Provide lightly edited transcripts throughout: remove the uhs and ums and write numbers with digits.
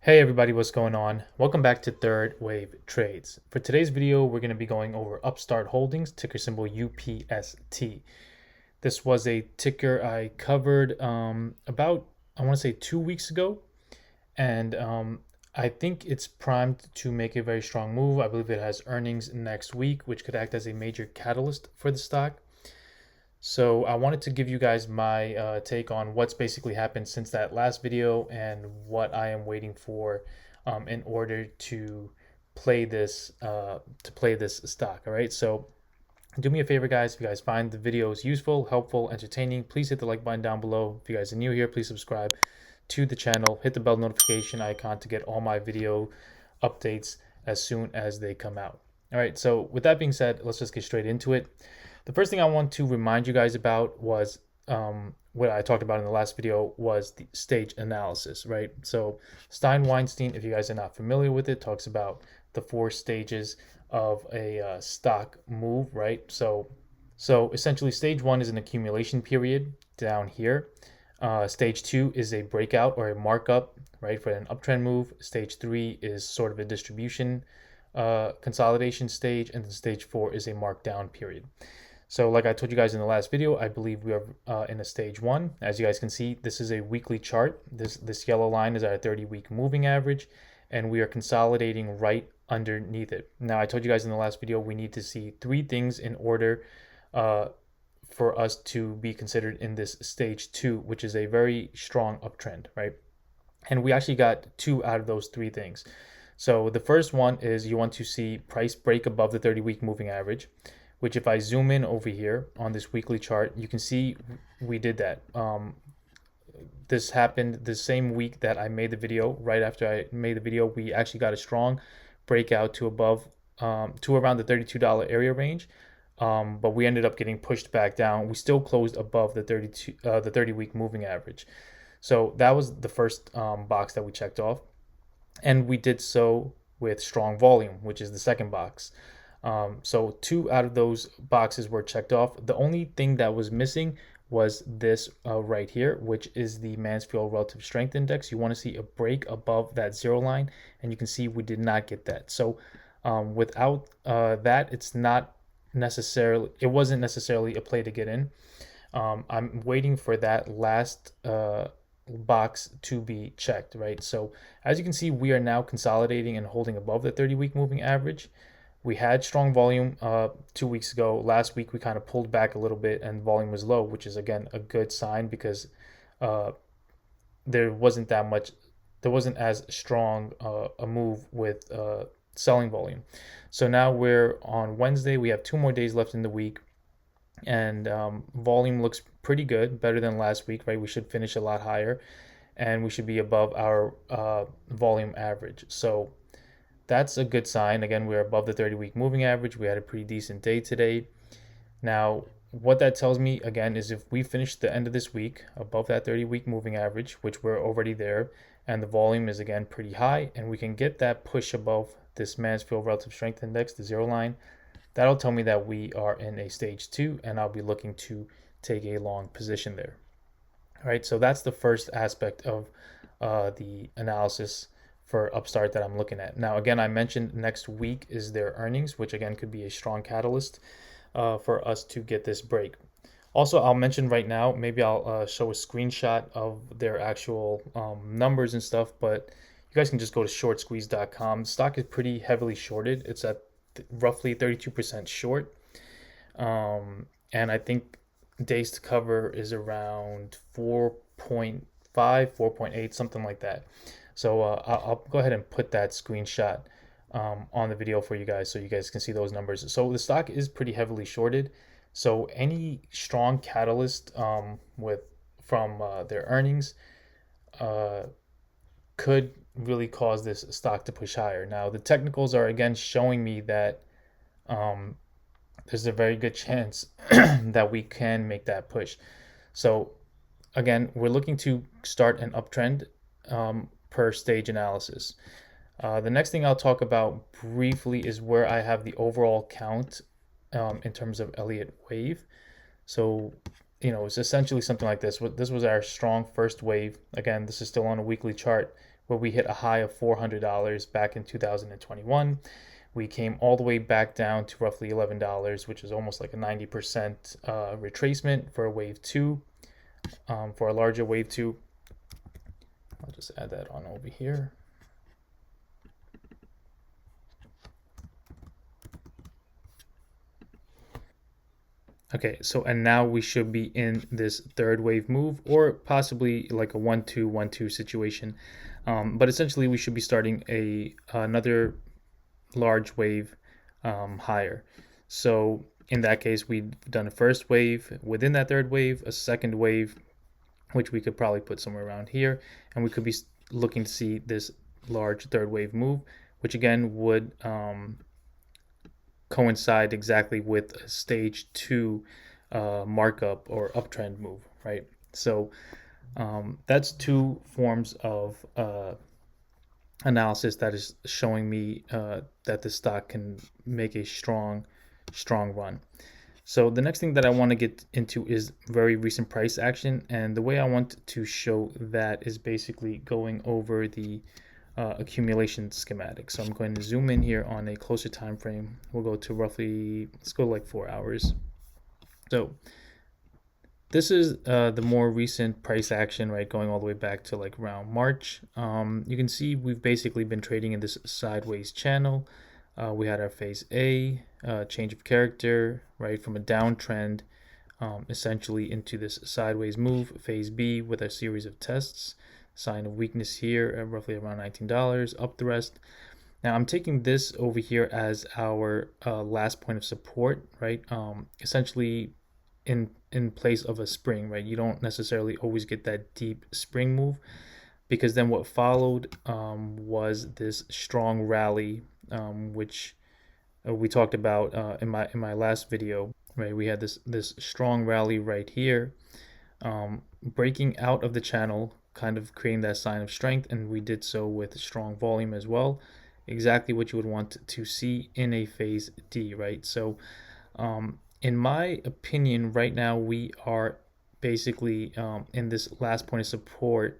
Hey everybody, what's going on? Welcome back to Third Wave Trades. For today's video, we're going to be going over Upstart Holdings, ticker symbol UPST. This was a ticker I covered about, I want to say 2 weeks ago, and I think it's primed to make a very strong move. I believe it has earnings next week, which could act as a major catalyst for the stock. So I wanted to give you guys my take on what's basically happened since that last video and what I am waiting for in order to play this stock. All right. So do me a favor, guys. If you guys find the videos useful, helpful, entertaining, please hit the like button down below. If you guys are new here, please subscribe to the channel. Hit the bell notification icon to get all my video updates as soon as they come out. All right. So with that being said, let's just get straight into it. The first thing I want to remind you guys about was what I talked about in the last video was the stage analysis, right? So Stein-Weinstein, if you guys are not familiar with it, talks about the 4 stages of a stock move, right? So essentially, stage 1 is an accumulation period down here. Stage 2 is a breakout or a markup, right, for an uptrend move. Stage 3 is sort of a distribution consolidation stage, and then stage 4 is a markdown period. So like I told you guys in the last video, I believe we are in a stage 1. As you guys can see, this is a weekly chart. This yellow line is our 30-week moving average, and we are consolidating right underneath it. Now, I told you guys in the last video, we need to see 3 things in order for us to be considered in this stage 2, which is a very strong uptrend, right? And we actually got 2 out of those 3 things. So the first one is you want to see price break above the 30-week moving average, which if I zoom in over here on this weekly chart, you can see we did that. This happened the same week that I made the video. Right after I made the video, we actually got a strong breakout to above, to around the $32 area range. But we ended up getting pushed back down. We still closed above the 30-week moving average. So that was the first box that we checked off. And we did so with strong volume, which is the second box. So 2 out of those boxes were checked off. The only thing that was missing was this right here, which is the Mansfield Relative Strength Index. You want to see a break above that 0 line, and you can see we did not get that. So without that, it wasn't necessarily a play to get in. I'm waiting for that last box to be checked, right? So as you can see, we are now consolidating and holding above the 30-week moving average. We had strong volume 2 weeks ago. Last week, we kind of pulled back a little bit and volume was low, which is, again, a good sign because there wasn't as strong a move with selling volume. So now we're on Wednesday. We have 2 more days left in the week. And volume looks pretty good, better than last week, right? We should finish a lot higher, and we should be above our volume average. So that's a good sign. Again, we're above the 30-week moving average. We had a pretty decent day today. Now, what that tells me, again, is if we finish the end of this week above that 30-week moving average, which we're already there, and the volume is, again, pretty high, and we can get that push above this Mansfield Relative Strength Index, the 0 line, that'll tell me that we are in a stage 2, and I'll be looking to take a long position there. All right, so that's the first aspect of the analysis for Upstart that I'm looking at. Now, again, I mentioned next week is their earnings, which again could be a strong catalyst for us to get this break. Also, I'll mention right now, maybe I'll show a screenshot of their actual numbers and stuff, but you guys can just go to shortsqueeze.com. The stock is pretty heavily shorted. It's at roughly 32% short. And I think days to cover is around 4.5, 4.8, something like that. So I'll go ahead and put that screenshot on the video for you guys so you guys can see those numbers. So the stock is pretty heavily shorted. So any strong catalyst from their earnings could really cause this stock to push higher. Now, the technicals are again showing me that there's a very good chance that we can make that push. So again, we're looking to start an uptrend per stage analysis. The next thing I'll talk about briefly is where I have the overall count in terms of Elliott wave. So, it's essentially something like this. This was our strong first wave. Again, this is still on a weekly chart. where we hit a high of $400 back in 2021. We came all the way back down to roughly $11, which is almost like a 90% retracement for a wave two, for a larger wave two. I'll just add that on over here. Okay, so and now we should be in this third wave move, or possibly like a 1-2, 1-2 situation. But essentially, we should be starting another large wave higher. So in that case, we've done a first wave. Within that third wave, a second wave, which we could probably put somewhere around here, and we could be looking to see this large third wave move, which again would coincide exactly with a stage two markup or uptrend move, right? So that's two forms of analysis that is showing me that the stock can make a strong run. So the next thing that I want to get into is very recent price action, and the way I want to show that is basically going over the accumulation schematic. So I'm going to zoom in here on a closer time frame. We'll go to roughly, let's go like 4 hours. So this is the more recent price action, right, going all the way back to like around March. You can see we've basically been trading in this sideways channel. We had our phase A, change of character, right, from a downtrend essentially into this sideways move. Phase B with a series of tests, sign of weakness here at roughly around $19, up the rest. Now I'm taking this over here as our last point of support, right? Essentially in place of a spring, right? You don't necessarily always get that deep spring move, because then what followed was this strong rally, which we talked about in my last video, right? We had this strong rally right here, breaking out of the channel, kind of creating that sign of strength, and we did so with strong volume as well. Exactly what you would want to see in a phase D, right? So in my opinion, right now we are basically in this last point of support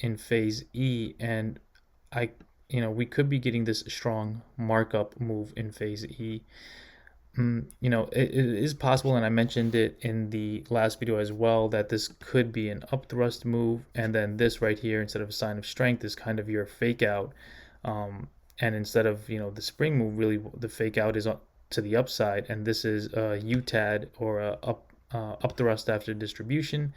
in phase E, and we could be getting this strong markup move in phase E. It is possible, and I mentioned it in the last video as well, that this could be an up thrust move, and then this right here, instead of a sign of strength, is kind of your fake out. And instead of the spring move, really the fake out is to the upside, and this is a UTAD, or a up thrust after distribution.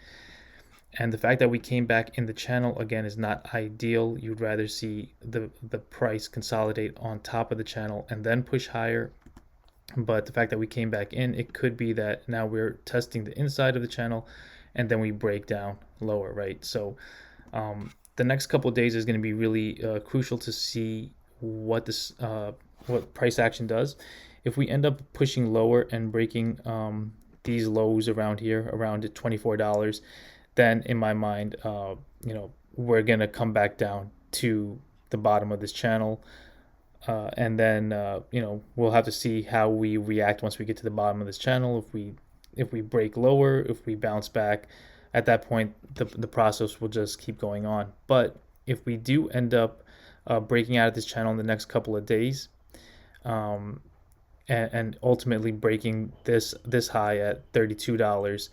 And the fact that we came back in the channel again is not ideal. You'd rather see the price consolidate on top of the channel and then push higher. But the fact that we came back in, it could be that now we're testing the inside of the channel and then we break down lower, right? So the next couple of days is going to be really crucial to see what what price action does. If we end up pushing lower and breaking these lows around here, around $24, then in my mind, we're going to come back down to the bottom of this channel. And then we'll have to see how we react once we get to the bottom of this channel. If we break lower, if we bounce back, at that point the process will just keep going on. But if we do end up breaking out of this channel in the next couple of days, and ultimately breaking this high at $32,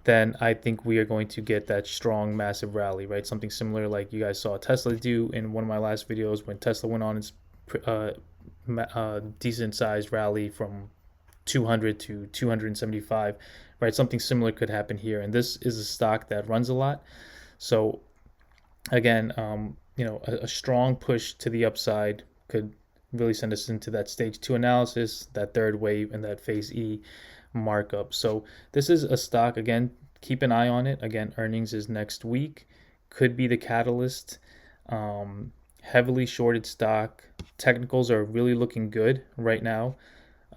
then I think we are going to get that strong, massive rally, right? Something similar like you guys saw Tesla do in one of my last videos, when Tesla went on its decent sized rally from 200 to 275, right? Something similar could happen here, and this is a stock that runs a lot. So again, a strong push to the upside could really send us into that stage 2 analysis, that third wave, and that phase E markup. So this is a stock, again, keep an eye on it. Again, earnings is next week, could be the catalyst. Heavily shorted stock. Technicals are really looking good right now.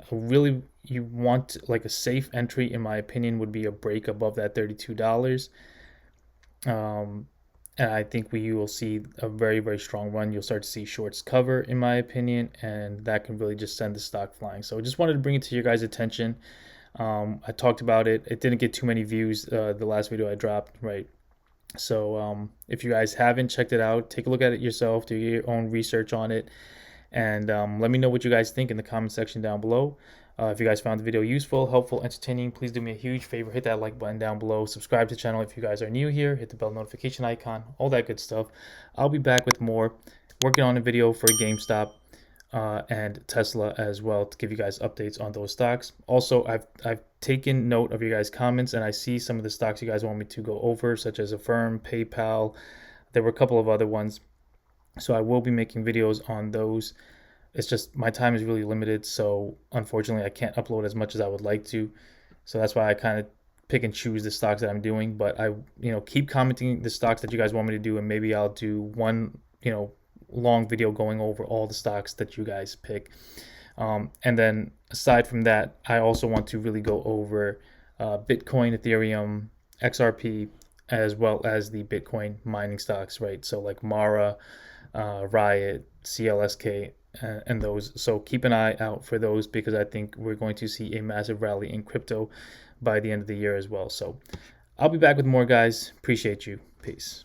Really, you want like a safe entry, in my opinion, would be a break above that $32. And I think we will see a very, very strong run. You'll start to see shorts cover, in my opinion, and that can really just send the stock flying. So I just wanted to bring it to your guys' attention. I talked about it. It didn't get too many views, the last video I dropped, right? So if you guys haven't checked it out, take a look at it yourself, do your own research on it, and let me know what you guys think in the comment section down below. If you guys found the video useful, helpful, entertaining, please do me a huge favor. Hit that like button down below. Subscribe to the channel if you guys are new here. Hit the bell notification icon, all that good stuff. I'll be back with more. Working on a video for GameStop and Tesla as well to give you guys updates on those stocks. Also, I've taken note of your guys' comments, and I see some of the stocks you guys want me to go over, such as Affirm, PayPal. There were a couple of other ones. So I will be making videos on those. It's just my time is really limited, so unfortunately I can't upload as much as I would like to. So that's why I kind of pick and choose the stocks that I'm doing. But I, keep commenting the stocks that you guys want me to do, and maybe I'll do one, long video going over all the stocks that you guys pick. And then aside from that, I also want to really go over Bitcoin, Ethereum, XRP, as well as the Bitcoin mining stocks, right? So like Mara, Riot, CLSK, and those. So keep an eye out for those because I think we're going to see a massive rally in crypto by the end of the year as well. So I'll be back with more, guys. Appreciate you. Peace.